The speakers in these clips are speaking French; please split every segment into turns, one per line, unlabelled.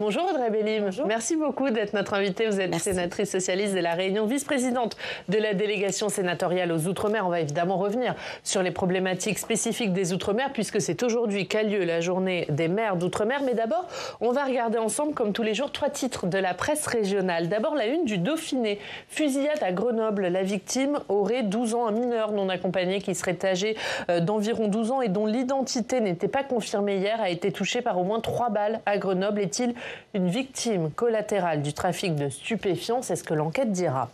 Bonjour Audrey Bélim.
Bonjour.
Merci beaucoup d'être notre invitée. Vous êtes sénatrice socialiste de La Réunion, vice-présidente de la délégation sénatoriale aux Outre-mer. On va évidemment revenir sur les problématiques spécifiques des Outre-mer puisque c'est aujourd'hui qu'a lieu la journée des maires d'Outre-mer. Mais d'abord, on va regarder ensemble, comme tous les jours, 3 titres de la presse régionale. D'abord, la une du Dauphiné. Fusillade à Grenoble. La victime aurait 12 ans, un mineur non accompagné qui serait âgé d'environ 12 ans et dont l'identité n'était pas confirmée hier a été touché par au moins 3 balles à Grenoble. Est-il une victime collatérale du trafic de stupéfiants? C'est ce que l'enquête dira.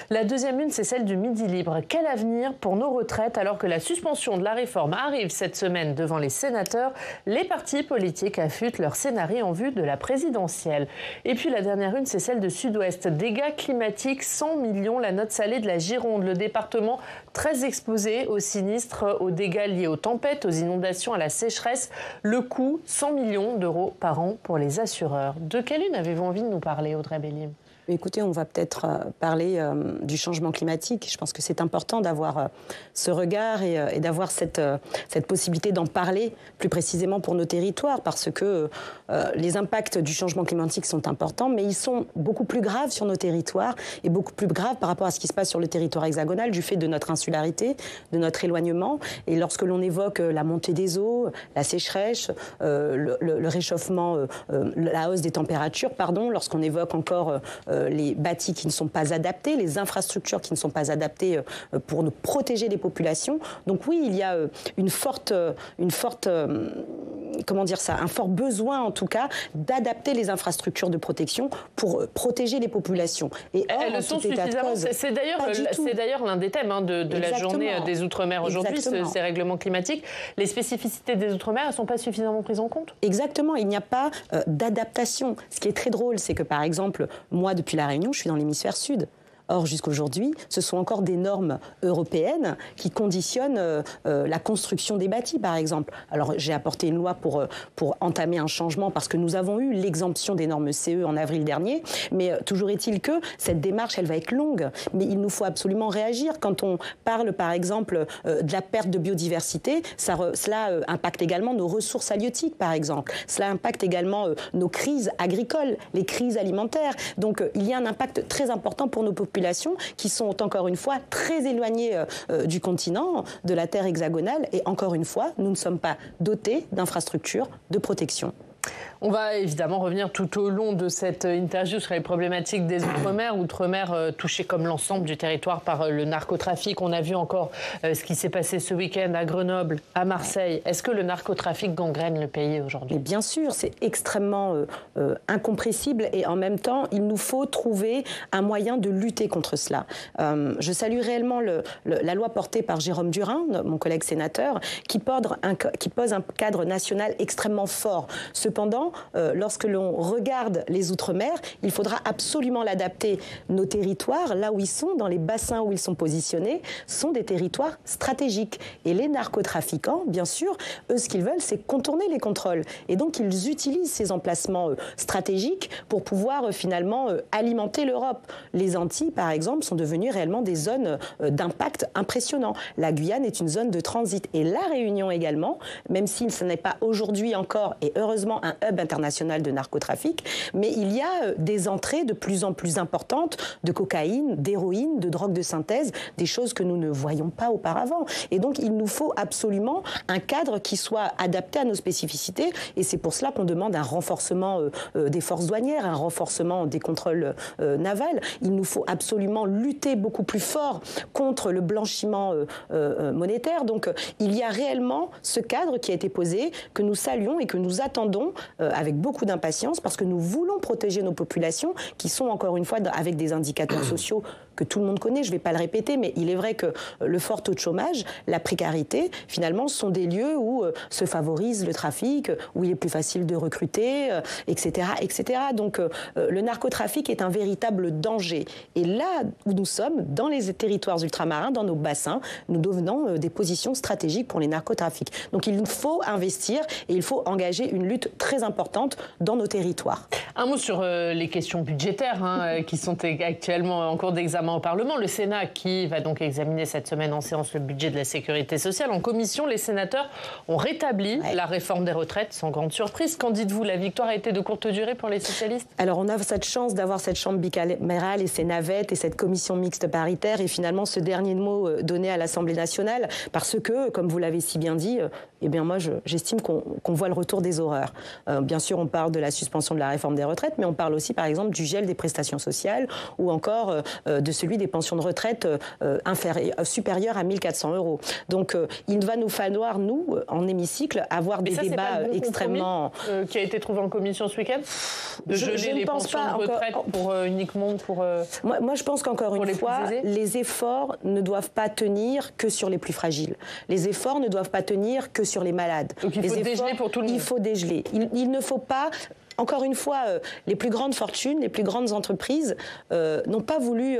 La deuxième une, c'est celle du Midi Libre. Quel avenir pour nos retraites alors que la suspension de la réforme arrive cette semaine devant les sénateurs? Les partis politiques affûtent leur scénario en vue de la présidentielle. Et puis la dernière une, c'est celle de Sud-Ouest. Dégâts climatiques, 100 millions, la note salée de la Gironde. Le département très exposé aux sinistres, aux dégâts liés aux tempêtes, aux inondations, à la sécheresse. Le coût, 100 millions d'euros par an pour les assureurs. De quelle une avez-vous envie de nous parler, Audrey Bélim?
Écoutez, on va peut-être parler du changement climatique. Je pense que c'est important d'avoir ce regard et d'avoir cette possibilité d'en parler plus précisément pour nos territoires parce que les impacts du changement climatique sont importants, mais ils sont beaucoup plus graves sur nos territoires et beaucoup plus graves par rapport à ce qui se passe sur le territoire hexagonal du fait de notre insularité, de notre éloignement. Et lorsque l'on évoque la montée des eaux, la sécheresse, le réchauffement, la hausse des températures, lorsqu'on évoque encore les bâtis qui ne sont pas adaptés, les infrastructures qui ne sont pas adaptées pour nous protéger les populations. Donc oui, il y a un fort besoin en tout cas d'adapter les infrastructures de protection pour protéger les populations. Et or,
elles le sont suffisamment. C'est d'ailleurs l'un des thèmes de la journée des Outre-mer aujourd'hui, ces règlements climatiques. Les spécificités des Outre-mer, elles ne sont pas suffisamment prises en compte?
Exactement, il n'y a pas d'adaptation. Ce qui est très drôle, c'est que par exemple, moi, depuis La Réunion, je suis dans l'hémisphère sud. Or, jusqu'aujourd'hui, ce sont encore des normes européennes qui conditionnent la construction des bâtis, par exemple. Alors, j'ai apporté une loi pour entamer un changement parce que nous avons eu l'exemption des normes CE en avril dernier. Mais toujours est-il que cette démarche, elle va être longue. Mais il nous faut absolument réagir. Quand on parle, par exemple, de la perte de biodiversité, cela impacte également nos ressources halieutiques, par exemple. Cela impacte également nos crises agricoles, les crises alimentaires. Donc, il y a un impact très important pour nos populations qui sont encore une fois très éloignées du continent, de la terre hexagonale. Et encore une fois, nous ne sommes pas dotés d'infrastructures de protection.
On va évidemment revenir tout au long de cette interview sur les problématiques des Outre-mer. Outre-mer touchés comme l'ensemble du territoire par le narcotrafic. On a vu encore ce qui s'est passé ce week-end à Grenoble, à Marseille. Est-ce que le narcotrafic gangrène le pays aujourd'hui?
Bien sûr, c'est extrêmement incompressible et en même temps, il nous faut trouver un moyen de lutter contre cela. Je salue réellement la loi portée par Jérôme Durain, mon collègue sénateur, qui pose un cadre national extrêmement fort. Cependant, lorsque l'on regarde les Outre-mer, il faudra absolument l'adapter. Nos territoires, là où ils sont, dans les bassins où ils sont positionnés, sont des territoires stratégiques. Et les narcotrafiquants, bien sûr, eux, ce qu'ils veulent, c'est contourner les contrôles. Et donc, ils utilisent ces emplacements stratégiques pour pouvoir finalement alimenter l'Europe. Les Antilles, par exemple, sont devenues réellement des zones d'impact impressionnants. La Guyane est une zone de transit. Et La Réunion également, même si ce n'est pas aujourd'hui encore, et heureusement, un hub international de narcotrafic, mais il y a des entrées de plus en plus importantes de cocaïne, d'héroïne, de drogue de synthèse, des choses que nous ne voyions pas auparavant. Et donc, il nous faut absolument un cadre qui soit adapté à nos spécificités, et c'est pour cela qu'on demande un renforcement des forces douanières, un renforcement des contrôles navals. Il nous faut absolument lutter beaucoup plus fort contre le blanchiment monétaire. Donc, il y a réellement ce cadre qui a été posé, que nous saluons et que nous attendons avec beaucoup d'impatience parce que nous voulons protéger nos populations qui sont encore une fois avec des indicateurs sociaux que tout le monde connaît, je ne vais pas le répéter, mais il est vrai que le fort taux de chômage, la précarité, finalement, sont des lieux où se favorise le trafic, où il est plus facile de recruter, etc., etc. Donc, le narcotrafic est un véritable danger. Et là où nous sommes, dans les territoires ultramarins, dans nos bassins, nous devenons des positions stratégiques pour les narcotrafics. Donc, il faut investir et il faut engager une lutte très importante dans nos territoires.
Un mot sur les questions budgétaires qui sont actuellement en cours d'examen au Parlement. Le Sénat qui va donc examiner cette semaine en séance le budget de la sécurité sociale. En commission, les sénateurs ont rétabli la réforme des retraites sans grande surprise. Qu'en dites-vous? La victoire a été de courte durée pour les socialistes?
Alors on a cette chance d'avoir cette chambre bicamérale et ces navettes et cette commission mixte paritaire et finalement ce dernier mot donné à l'Assemblée nationale parce que, comme vous l'avez si bien dit, eh bien moi j'estime qu'on voit le retour des horreurs. Bien sûr on parle de la suspension de la réforme des retraites, mais on parle aussi par exemple du gel des prestations sociales ou encore de celui des pensions de retraite supérieures à 1 400 €. Donc il va nous falloir, nous, en hémicycle, avoir des débats extrêmement...
qui a été trouvé en commission ce week-end? De geler les pensions de retraite uniquement pour...
Moi je pense qu'encore une fois, les efforts ne doivent pas tenir que sur les plus fragiles. Les efforts ne doivent pas tenir que sur les malades.
Donc il faut dégeler pour tout le monde.
Il faut dégeler. Il ne faut pas... Encore une fois, les plus grandes fortunes, les plus grandes entreprises n'ont pas voulu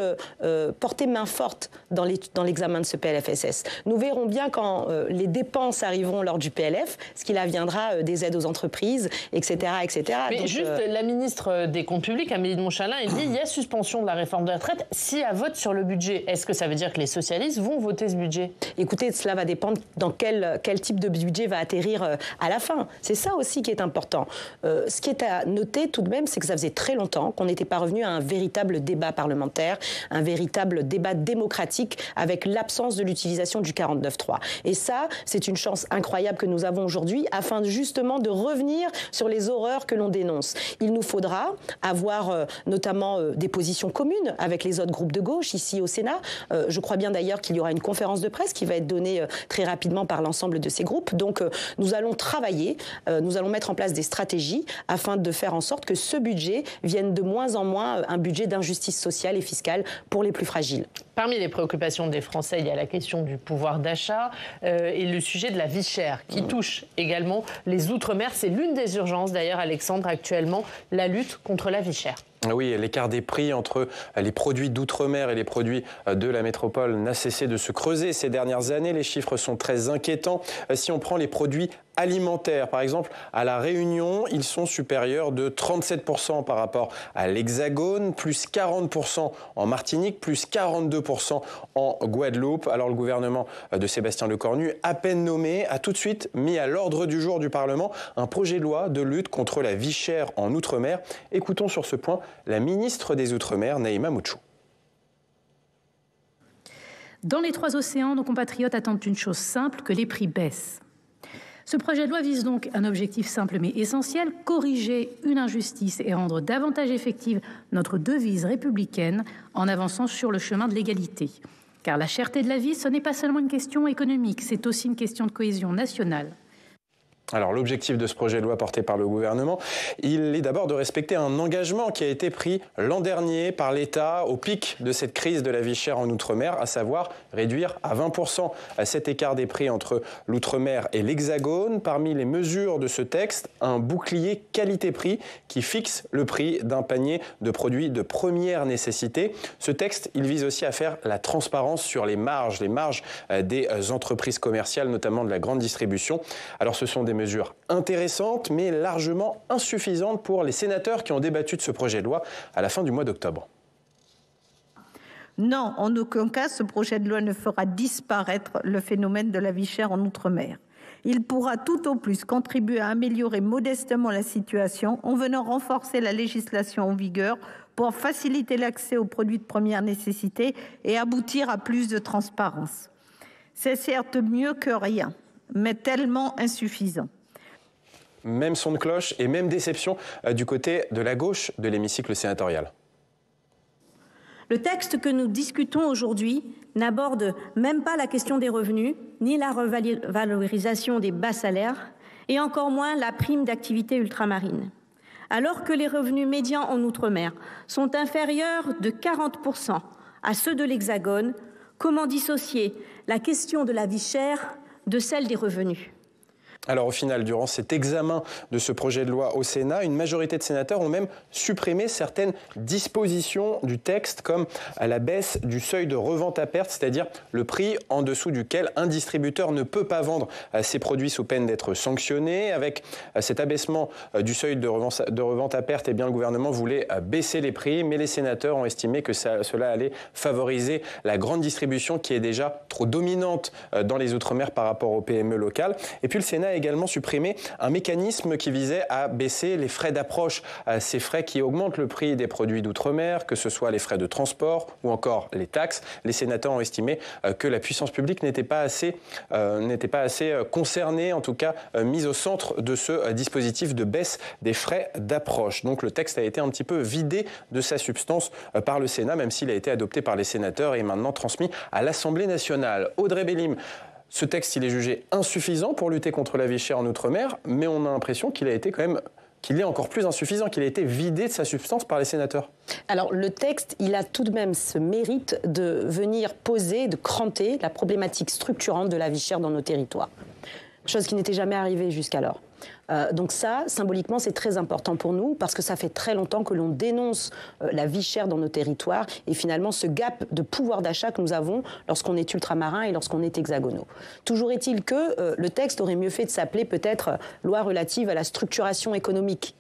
porter main forte dans l'examen de ce PLFSS. Nous verrons bien quand les dépenses arriveront lors du PLF, ce qu'il adviendra des aides aux entreprises, etc. etc.
Mais donc, juste, la ministre des Comptes publics, Amélie de Montchalin, elle dit qu'il y a suspension de la réforme des retraites s'il y a vote sur le budget. Est-ce que ça veut dire que les socialistes vont voter ce budget?
Écoutez, cela va dépendre dans quel type de budget va atterrir à la fin. C'est ça aussi qui est important. Ce qui est à noter tout de même, c'est que ça faisait très longtemps qu'on n'était pas revenu à un véritable débat parlementaire, un véritable débat démocratique avec l'absence de l'utilisation du 49.3. Et ça, c'est une chance incroyable que nous avons aujourd'hui afin justement de revenir sur les horreurs que l'on dénonce. Il nous faudra avoir notamment des positions communes avec les autres groupes de gauche ici au Sénat. Je crois bien d'ailleurs qu'il y aura une conférence de presse qui va être donnée très rapidement par l'ensemble de ces groupes. Donc nous allons travailler, nous allons mettre en place des stratégies afin de faire en sorte que ce budget vienne de moins en moins un budget d'injustice sociale et fiscale pour les plus fragiles.
Parmi les préoccupations des Français, il y a la question du pouvoir d'achat et le sujet de la vie chère qui touche également les Outre-mer. C'est l'une des urgences d'ailleurs, Alexandre, actuellement, la lutte contre la vie chère.
Oui, l'écart des prix entre les produits d'outre-mer et les produits de la métropole n'a cessé de se creuser ces dernières années. Les chiffres sont très inquiétants. Si on prend les produits alimentaires, par exemple, à La Réunion, ils sont supérieurs de 37% par rapport à l'Hexagone, plus 40% en Martinique, plus 42% en Guadeloupe. Alors le gouvernement de Sébastien Lecornu, à peine nommé, a tout de suite mis à l'ordre du jour du Parlement un projet de loi de lutte contre la vie chère en Outre-mer. Écoutons sur ce point la ministre des Outre-mer, Naïma Mouchou.
Dans les 3 océans, nos compatriotes attendent une chose simple, que les prix baissent. Ce projet de loi vise donc un objectif simple mais essentiel, corriger une injustice et rendre davantage effective notre devise républicaine en avançant sur le chemin de l'égalité. Car la cherté de la vie, ce n'est pas seulement une question économique, c'est aussi une question de cohésion nationale.
Alors l'objectif de ce projet de loi porté par le gouvernement, il est d'abord de respecter un engagement qui a été pris l'an dernier par l'État au pic de cette crise de la vie chère en Outre-mer, à savoir réduire à 20% cet écart des prix entre l'Outre-mer et l'Hexagone. Parmi les mesures de ce texte, un bouclier qualité-prix qui fixe le prix d'un panier de produits de première nécessité. Ce texte, il vise aussi à faire la transparence sur les marges des entreprises commerciales, notamment de la grande distribution. Alors ce sont des mesures intéressantes, mais largement insuffisantes pour les sénateurs qui ont débattu de ce projet de loi à la fin du mois d'octobre.
Non, en aucun cas, ce projet de loi ne fera disparaître le phénomène de la vie chère en Outre-mer. Il pourra tout au plus contribuer à améliorer modestement la situation en venant renforcer la législation en vigueur pour faciliter l'accès aux produits de première nécessité et aboutir à plus de transparence. C'est certes mieux que rien, mais tellement insuffisant.
Même son de cloche et même déception du côté de la gauche de l'hémicycle sénatorial.
Le texte que nous discutons aujourd'hui n'aborde même pas la question des revenus, ni la revalorisation des bas salaires, et encore moins la prime d'activité ultramarine. Alors que les revenus médians en Outre-mer sont inférieurs de 40% à ceux de l'Hexagone, comment dissocier la question de la vie chère de celle des revenus?
Alors au final, durant cet examen de ce projet de loi au Sénat, une majorité de sénateurs ont même supprimé certaines dispositions du texte, comme la baisse du seuil de revente à perte, c'est-à-dire le prix en dessous duquel un distributeur ne peut pas vendre ses produits sous peine d'être sanctionné. Avec cet abaissement du seuil de revente à perte, eh bien, le gouvernement voulait baisser les prix, mais les sénateurs ont estimé que cela allait favoriser la grande distribution qui est déjà trop dominante dans les Outre-mer par rapport aux PME locales. Et puis le Sénat a également supprimé un mécanisme qui visait à baisser les frais d'approche, ces frais qui augmentent le prix des produits d'outre-mer, que ce soit les frais de transport ou encore les taxes. Les sénateurs ont estimé que la puissance publique n'était pas assez concernée, en tout cas mise au centre de ce dispositif de baisse des frais d'approche. Donc le texte a été un petit peu vidé de sa substance par le Sénat, même s'il a été adopté par les sénateurs et est maintenant transmis à l'Assemblée nationale. Audrey Bélim, ce texte, il est jugé insuffisant pour lutter contre la vie chère en Outre-mer, mais on a l'impression qu'il est encore plus insuffisant, qu'il a été vidé de sa substance par les sénateurs.
Alors le texte, il a tout de même ce mérite de venir poser, de cranter la problématique structurante de la vie chère dans nos territoires. Chose qui n'était jamais arrivée jusqu'alors. Donc ça, symboliquement, c'est très important pour nous parce que ça fait très longtemps que l'on dénonce la vie chère dans nos territoires et finalement ce gap de pouvoir d'achat que nous avons lorsqu'on est ultramarin et lorsqu'on est hexagonaux. Toujours est-il que le texte aurait mieux fait de s'appeler peut-être loi relative à la structuration économique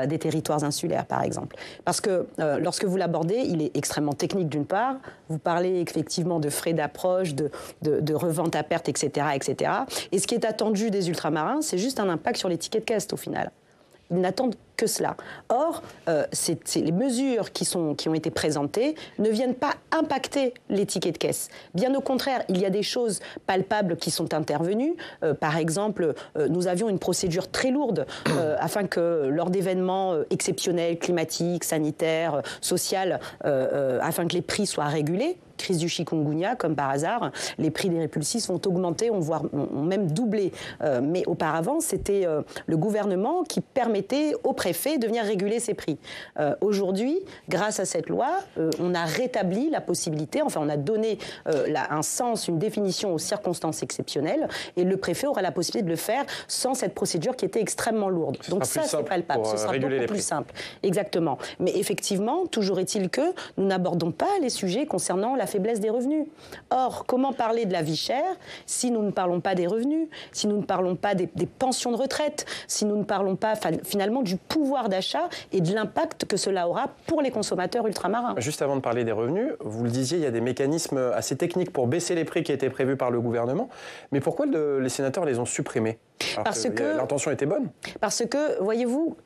des territoires insulaires, par exemple. Parce que lorsque vous l'abordez, il est extrêmement technique d'une part. Vous parlez effectivement de frais d'approche, de revente à perte, etc., etc. Et ce qui est attendu des ultramarins, c'est juste un impact sur les tickets de caisse, au final. Ils n'attendent que cela. Or, les mesures qui ont été présentées ne viennent pas impacter les tickets de caisse. Bien au contraire, il y a des choses palpables qui sont intervenues. Par exemple, nous avions une procédure très lourde afin que lors d'événements exceptionnels, climatiques, sanitaires, sociaux, afin que les prix soient régulés. Crise du chikungunya, comme par hasard, les prix des répulsifs ont augmenté, ont même doublé. Mais auparavant, c'était le gouvernement qui permettait aux préfets de venir réguler ces prix. Aujourd'hui, grâce à cette loi, on a rétabli la possibilité, enfin on a donné un sens, une définition aux circonstances exceptionnelles, et le préfet aura la possibilité de le faire sans cette procédure qui était extrêmement lourde. Donc ça, c'est palpable, ce sera beaucoup plus simple. Exactement. Mais effectivement, toujours est-il que nous n'abordons pas les sujets concernant la faiblesse des revenus. Or, comment parler de la vie chère si nous ne parlons pas des revenus, si nous ne parlons pas des pensions de retraite, si nous ne parlons pas finalement du pouvoir d'achat et de l'impact que cela aura pour les consommateurs ultramarins.
Juste avant de parler des revenus, vous le disiez, il y a des mécanismes assez techniques pour baisser les prix qui étaient prévus par le gouvernement. Mais pourquoi les sénateurs les ont supprimés ? Parce que l'intention était bonne. Parce que,
voyez-vous,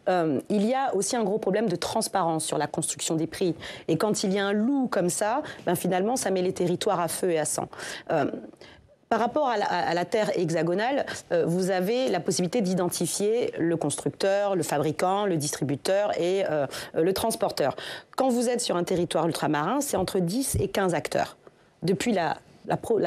il y a aussi un gros problème de transparence sur la construction des prix. Et quand il y a un loup comme ça, finalement, ça met les territoires à feu et à sang. Par rapport à la terre hexagonale, vous avez la possibilité d'identifier le constructeur, le fabricant, le distributeur et le transporteur. Quand vous êtes sur un territoire ultramarin, c'est entre 10 et 15 acteurs. Depuis la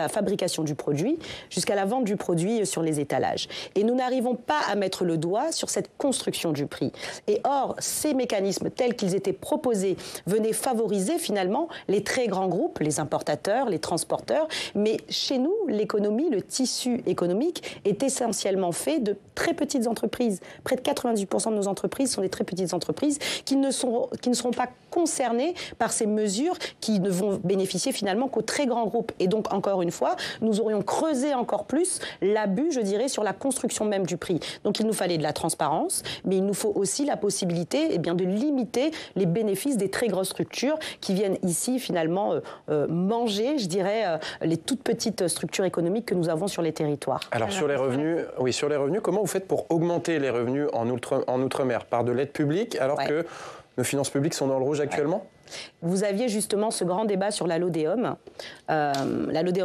fabrication du produit jusqu'à la vente du produit sur les étalages. Et nous n'arrivons pas à mettre le doigt sur cette construction du prix. Et or, ces mécanismes tels qu'ils étaient proposés venaient favoriser finalement les très grands groupes, les importateurs, les transporteurs. Mais chez nous, l'économie, le tissu économique est essentiellement fait de très petites entreprises. Près de 90% de nos entreprises sont des très petites entreprises qui ne seront pas concernées par ces mesures qui ne vont bénéficier finalement qu'aux très grands groupes. Et donc, encore une fois, nous aurions creusé encore plus l'abus, je dirais, sur la construction même du prix. Donc il nous fallait de la transparence, mais il nous faut aussi la possibilité de limiter les bénéfices des très grosses structures qui viennent ici finalement manger, je dirais, les toutes petites structures économiques que nous avons sur les territoires.
Alors sur les revenus, comment vous faites pour augmenter les revenus en Outre-mer? Par de l'aide publique, alors que nos finances publiques sont dans le rouge actuellement?
Vous aviez justement ce grand débat sur la LODEOM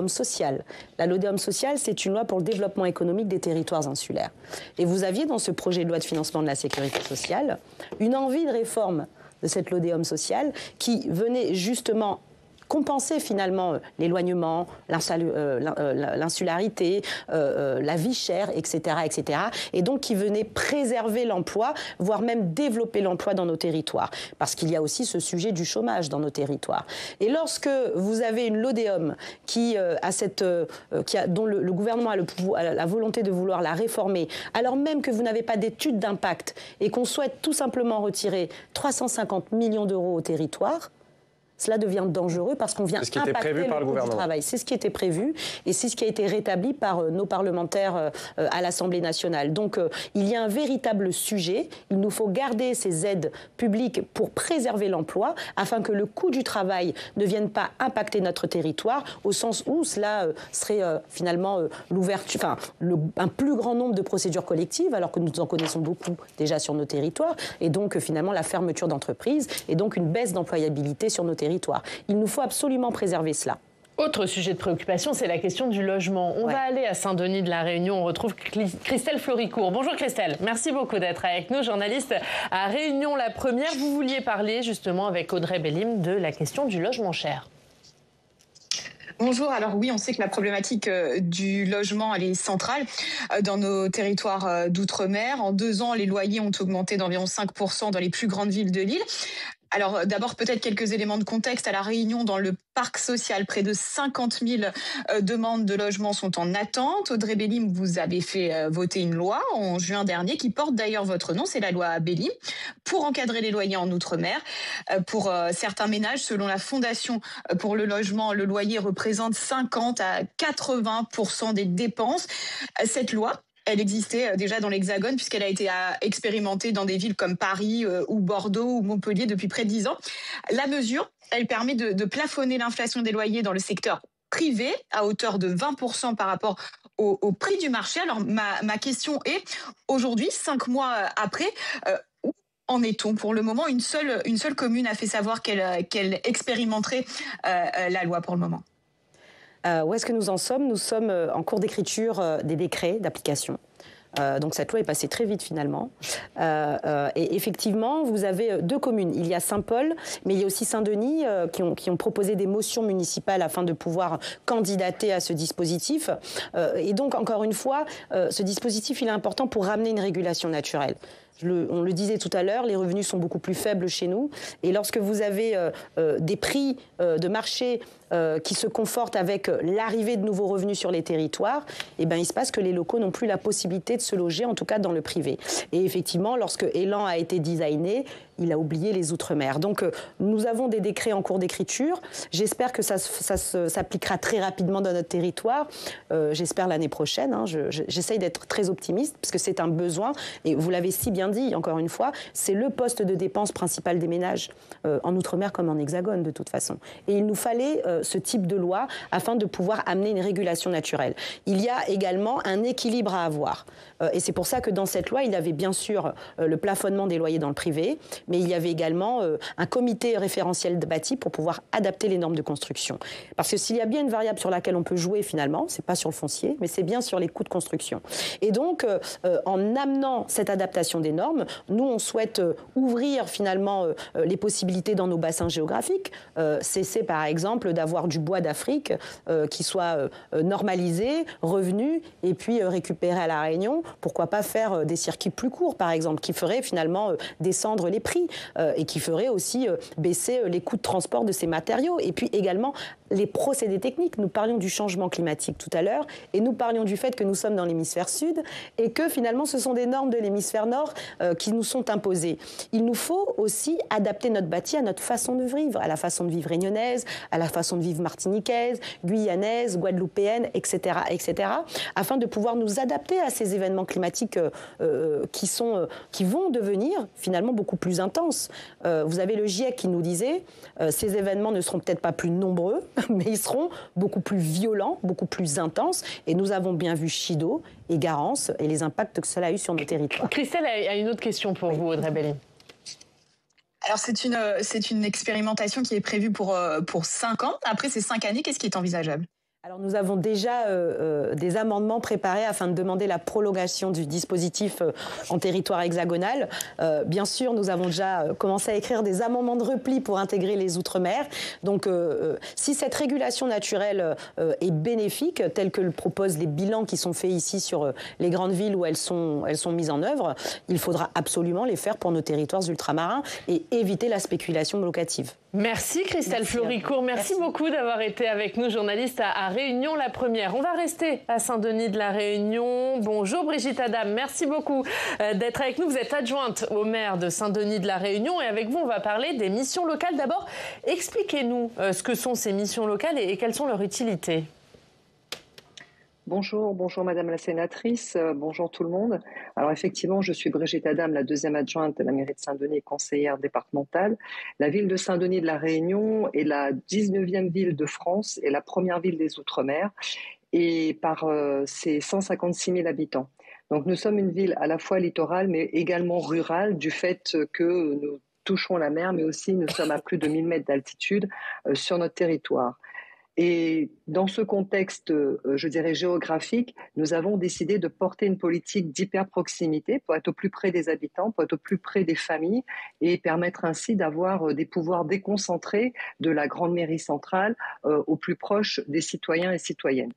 sociale. La LODEOM sociale, c'est une loi pour le développement économique des territoires insulaires. Et vous aviez dans ce projet de loi de financement de la sécurité sociale une envie de réforme de cette LODEOM sociale qui venait justement compenser finalement l'éloignement, l'insularité, la vie chère, etc., etc. Et donc qui venait préserver l'emploi, voire même développer l'emploi dans nos territoires. Parce qu'il y a aussi ce sujet du chômage dans nos territoires. Et lorsque vous avez une Lodéom dont le gouvernement a la volonté de vouloir la réformer, alors même que vous n'avez pas d'études d'impact et qu'on souhaite tout simplement retirer 350 millions d'euros au territoire, cela devient dangereux parce qu'on vient impacter le coût du travail. C'est ce qui était prévu et c'est ce qui a été rétabli par nos parlementaires à l'Assemblée nationale. Donc il y a un véritable sujet. Il nous faut garder ces aides publiques pour préserver l'emploi afin que le coût du travail ne vienne pas impacter notre territoire au sens où cela serait finalement l'ouverture, un plus grand nombre de procédures collectives alors que nous en connaissons beaucoup déjà sur nos territoires et donc finalement la fermeture d'entreprises et donc une baisse d'employabilité sur nos territoires. Il nous faut absolument préserver cela.
Autre sujet de préoccupation, c'est la question du logement. On va aller à Saint-Denis de la Réunion. On retrouve Christelle Floricourt. Bonjour Christelle, merci beaucoup d'être avec nous, journaliste à Réunion La Première. Vous vouliez parler justement avec Audrey Bellim de la question du logement cher.
Bonjour, alors oui, on sait que la problématique du logement, elle est centrale dans nos territoires d'outre-mer. En 2 ans, les loyers ont augmenté d'environ 5% dans les plus grandes villes de l'île. Alors d'abord peut-être quelques éléments de contexte. À La Réunion, dans le parc social, près de 50 000 demandes de logement sont en attente. Audrey Bellim, vous avez fait voter une loi en juin dernier qui porte d'ailleurs votre nom, c'est la loi Bellim, pour encadrer les loyers en outre-mer. Pour certains ménages, selon la Fondation pour le logement, le loyer représente 50 à 80% des dépenses. Cette loi, elle existait déjà dans l'Hexagone puisqu'elle a été expérimentée dans des villes comme Paris ou Bordeaux ou Montpellier depuis près de 10 ans. La mesure, elle permet de plafonner l'inflation des loyers dans le secteur privé à hauteur de 20% par rapport au prix du marché. Alors ma question est, aujourd'hui, 5 mois après, où en est-on? Pour le moment, une seule commune a fait savoir qu'elle expérimenterait la loi pour le moment.
Où est-ce que nous en sommes? Nous sommes en cours d'écriture des décrets d'application. Donc cette loi est passée très vite finalement. Et effectivement, vous avez 2 communes. Il y a Saint-Paul, mais il y a aussi Saint-Denis qui ont proposé des motions municipales afin de pouvoir candidater à ce dispositif. Et donc, encore une fois, ce dispositif, il est important pour ramener une régulation naturelle. On le disait tout à l'heure, les revenus sont beaucoup plus faibles chez nous. Et lorsque vous avez des prix de marché qui se confortent avec l'arrivée de nouveaux revenus sur les territoires, eh ben, il se passe que les locaux n'ont plus la possibilité de se loger, en tout cas dans le privé. Et effectivement, lorsque Élan a été designé, il a oublié les Outre-mer. Donc, nous avons des décrets en cours d'écriture. J'espère que ça s'appliquera très rapidement dans notre territoire. J'espère l'année prochaine. J'essaye d'être très optimiste, parce que c'est un besoin. Et vous l'avez si bien dit, encore une fois, c'est le poste de dépense principal des ménages, en Outre-mer comme en Hexagone, de toute façon. Et il nous fallait ce type de loi afin de pouvoir amener une régulation naturelle. Il y a également un équilibre à avoir. Et c'est pour ça que dans cette loi, il y avait bien sûr le plafonnement des loyers dans le privé, mais il y avait également un comité référentiel de bâti pour pouvoir adapter les normes de construction. Parce que s'il y a bien une variable sur laquelle on peut jouer finalement, c'est pas sur le foncier, mais c'est bien sur les coûts de construction. Et donc, en amenant cette adaptation des normes, nous, on souhaite ouvrir finalement les possibilités dans nos bassins géographiques, cesser par exemple d'avoir du bois d'Afrique qui soit normalisé, revenu, et puis récupéré à La Réunion. Pourquoi pas faire des circuits plus courts, par exemple, qui feraient finalement descendre les prix et qui feraient aussi baisser les coûts de transport de ces matériaux. Et puis également les procédés techniques. Nous parlions du changement climatique tout à l'heure et nous parlions du fait que nous sommes dans l'hémisphère sud et que finalement ce sont des normes de l'hémisphère nord qui nous sont imposées. Il nous faut aussi adapter notre bâti à notre façon de vivre, à la façon de vivre réunionnaise, à la façon de vivre martiniquaise, guyanaise, guadeloupéenne, etc., etc., afin de pouvoir nous adapter à ces événements climatiques qui vont devenir finalement beaucoup plus intenses. Vous avez le GIEC qui nous disait ces événements ne seront peut-être pas plus nombreux, mais ils seront beaucoup plus violents, beaucoup plus intenses. Et nous avons bien vu Chido et Garance et les impacts que cela a eu sur nos territoires.
Christelle a une autre question pour vous, Audrey Bellim.
Alors c'est une expérimentation qui est prévue pour 5 ans. Après ces 5 années, qu'est-ce qui est envisageable ?
Alors nous avons déjà des amendements préparés afin de demander la prolongation du dispositif en territoire hexagonal. Bien sûr, nous avons déjà commencé à écrire des amendements de repli pour intégrer les Outre-mer. Donc si cette régulation naturelle est bénéfique, telle que le proposent les bilans qui sont faits ici sur les grandes villes où elles sont mises en œuvre, il faudra absolument les faire pour nos territoires ultramarins et éviter la spéculation locative.
Merci Christelle Floricourt, merci beaucoup d'avoir été avec nous, journaliste à Réunion la Première. On va rester à Saint-Denis de la Réunion. Bonjour Brigitte Adam, merci beaucoup d'être avec nous. Vous êtes adjointe au maire de Saint-Denis de la Réunion et avec vous on va parler des missions locales. D'abord, expliquez-nous ce que sont ces missions locales et quelles sont leurs utilités.
Bonjour Madame la sénatrice, bonjour tout le monde. Alors effectivement, je suis Brigitte Adam, la deuxième adjointe de la mairie de Saint-Denis et conseillère départementale. La ville de Saint-Denis de la Réunion est la 19e ville de France et la première ville des Outre-mer et par ses 156 000 habitants. Donc nous sommes une ville à la fois littorale mais également rurale du fait que nous touchons la mer mais aussi nous sommes à plus de 1000 mètres d'altitude sur notre territoire. Et dans ce contexte, je dirais, géographique, nous avons décidé de porter une politique d'hyper-proximité pour être au plus près des habitants, pour être au plus près des familles et permettre ainsi d'avoir des pouvoirs déconcentrés de la grande mairie centrale au plus proche des citoyens et citoyennes.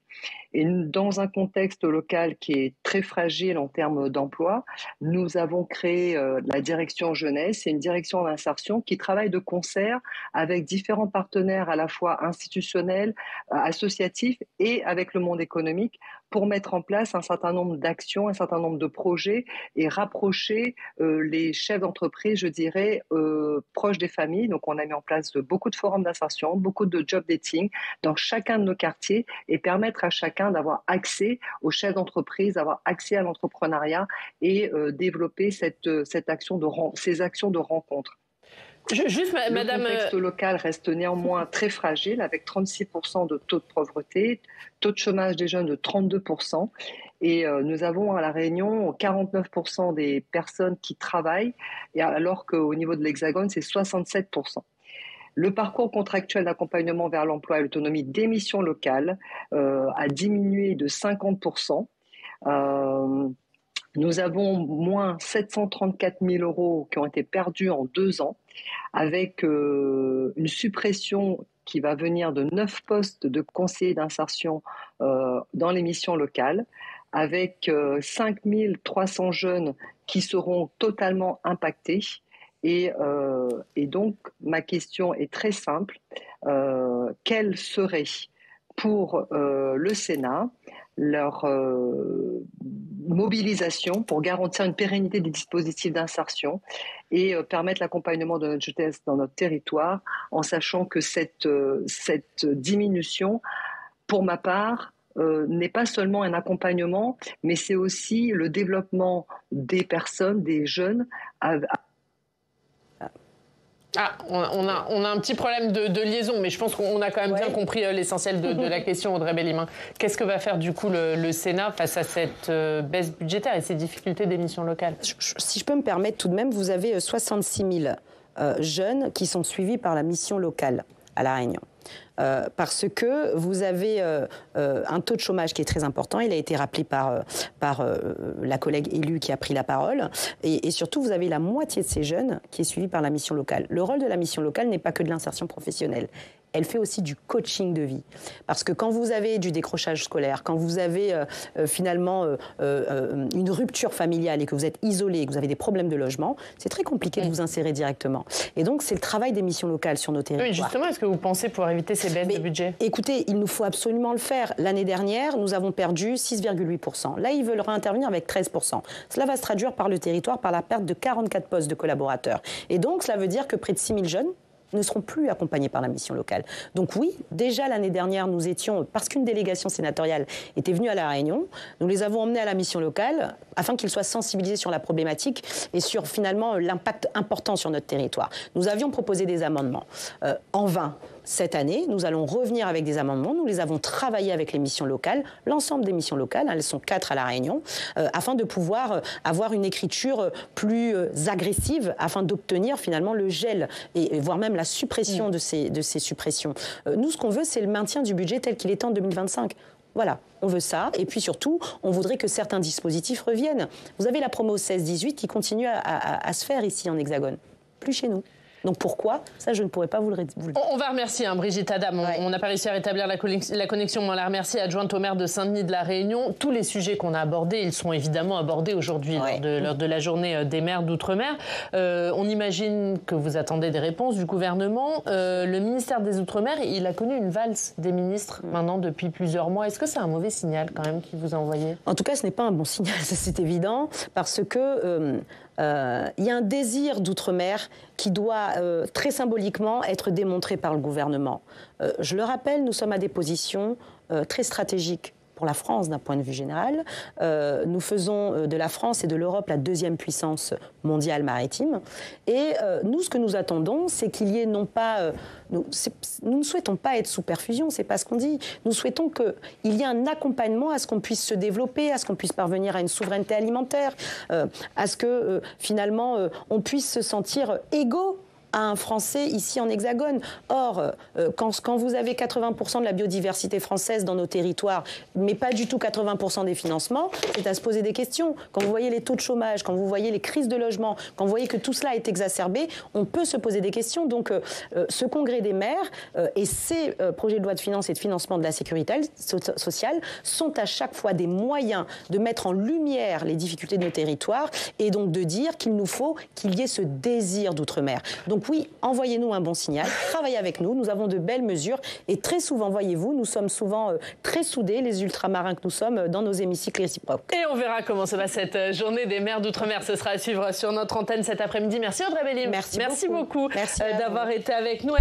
Et dans un contexte local qui est très fragile en termes d'emploi, nous avons créé la direction jeunesse et une direction d'insertion qui travaille de concert avec différents partenaires à la fois institutionnels, associatifs et avec le monde économique pour mettre en place un certain nombre d'actions, un certain nombre de projets et rapprocher les chefs d'entreprise, je dirais, proches des familles. Donc on a mis en place beaucoup de forums d'insertion, beaucoup de job dating dans chacun de nos quartiers et permettre à chacun d'avoir accès aux chefs d'entreprise, d'avoir accès à l'entrepreneuriat et développer ces actions de rencontre.
Juste, madame...
Le contexte local reste néanmoins très fragile avec 36% de taux de pauvreté, taux de chômage des jeunes de 32%. Et nous avons à La Réunion 49% des personnes qui travaillent, alors qu'au niveau de l'Hexagone, c'est 67%. Le parcours contractuel d'accompagnement vers l'emploi et l'autonomie des missions locales a diminué de 50%. Nous avons moins 734 000 € qui ont été perdus en 2 ans, avec une suppression qui va venir de 9 postes de conseillers d'insertion dans les missions locales, avec 5 300 jeunes qui seront totalement impactés. Et donc, ma question est très simple. Quelle serait pour le Sénat leur mobilisation pour garantir une pérennité des dispositifs d'insertion et permettre l'accompagnement de notre jeunesse dans notre territoire, en sachant que cette diminution, pour ma part, n'est pas seulement un accompagnement, mais c'est aussi le développement des personnes, des jeunes.
On a un petit problème de liaison, mais je pense qu'on a quand même bien compris l'essentiel de la question, Audrey Bellimin. Qu'est-ce que va faire du coup le Sénat face à cette baisse budgétaire et ces difficultés des missions locales ?
Si je peux me permettre tout de même, vous avez 66 000 jeunes qui sont suivis par la mission locale à La Réunion. Parce que vous avez un taux de chômage qui est très important. Il a été rappelé par la collègue élue qui a pris la parole. Et surtout, vous avez la moitié de ces jeunes qui est suivie par la mission locale. Le rôle de la mission locale n'est pas que de l'insertion professionnelle. Elle fait aussi du coaching de vie. Parce que quand vous avez du décrochage scolaire, quand vous avez finalement une rupture familiale et que vous êtes isolé, que vous avez des problèmes de logement, c'est très compliqué de vous insérer directement. Et donc, c'est le travail des missions locales sur nos territoires.
Oui, justement, est-ce que vous pensez pouvoir éviter ces baisses de budget ?
Écoutez, il nous faut absolument le faire. L'année dernière, nous avons perdu 6,8%. Là, ils veulent réintervenir avec 13%. Cela va se traduire par le territoire, par la perte de 44 postes de collaborateurs. Et donc, cela veut dire que près de 6 000 jeunes ne seront plus accompagnés par la mission locale. Donc oui, déjà l'année dernière, nous étions, parce qu'une délégation sénatoriale était venue à La Réunion, nous les avons emmenés à la mission locale afin qu'ils soient sensibilisés sur la problématique et sur finalement l'impact important sur notre territoire. Nous avions proposé des amendements. En vain, cette année, nous allons revenir avec des amendements. Nous les avons travaillés avec les missions locales, l'ensemble des missions locales, elles sont 4 à La Réunion, afin de pouvoir avoir une écriture plus agressive, afin d'obtenir finalement le gel et voire même la suppression de ces suppressions. Nous, ce qu'on veut, c'est le maintien du budget tel qu'il était en 2025. Voilà, on veut ça. Et puis surtout, on voudrait que certains dispositifs reviennent. Vous avez la promo 16-18 qui continue à se faire ici en Hexagone. Plus chez nous. Donc pourquoi? Ça, je ne pourrais pas vous le dire.
On va remercier Brigitte Adam. On n'a pas réussi à rétablir la connexion. On la remercie, adjointe au maire de Saint-Denis de la Réunion. Tous les sujets qu'on a abordés, ils sont évidemment abordés aujourd'hui lors de la journée des maires d'Outre-mer. On imagine que vous attendez des réponses du gouvernement. Le ministère des Outre-mer, il a connu une valse des ministres maintenant depuis plusieurs mois. Est-ce que c'est un mauvais signal quand même qu'il vous a envoyé?
En tout cas, ce n'est pas un bon signal, ça c'est évident, parce que il y a un désir d'outre-mer qui doit très symboliquement être démontré par le gouvernement. Je le rappelle, nous sommes à des positions très stratégiques pour la France d'un point de vue général. Nous faisons de la France et de l'Europe la deuxième puissance mondiale maritime. Et nous, ce que nous attendons, c'est qu'il y ait non pas... nous ne souhaitons pas être sous perfusion, c'est pas ce qu'on dit. Nous souhaitons qu'il y ait un accompagnement à ce qu'on puisse se développer, à ce qu'on puisse parvenir à une souveraineté alimentaire, à ce que finalement on puisse se sentir égaux à un Français ici en Hexagone. Or, quand vous avez 80% de la biodiversité française dans nos territoires, mais pas du tout 80% des financements, c'est à se poser des questions. Quand vous voyez les taux de chômage, quand vous voyez les crises de logement, quand vous voyez que tout cela est exacerbé, on peut se poser des questions. Donc, ce congrès des maires et ces projets de loi de finances et de financement de la sécurité sociale sont à chaque fois des moyens de mettre en lumière les difficultés de nos territoires et donc de dire qu'il nous faut qu'il y ait ce désir d'outre-mer. Donc oui, envoyez-nous un bon signal, travaillez avec nous, nous avons de belles mesures et très souvent, voyez-vous, nous sommes souvent très soudés, les ultramarins que nous sommes, dans nos hémicycles réciproques.
Et on verra comment se passe cette journée des maires d'outre-mer. Ce sera à suivre sur notre antenne cet après-midi. Merci Audrey Bélim.
Merci beaucoup.
D'avoir été avec nous.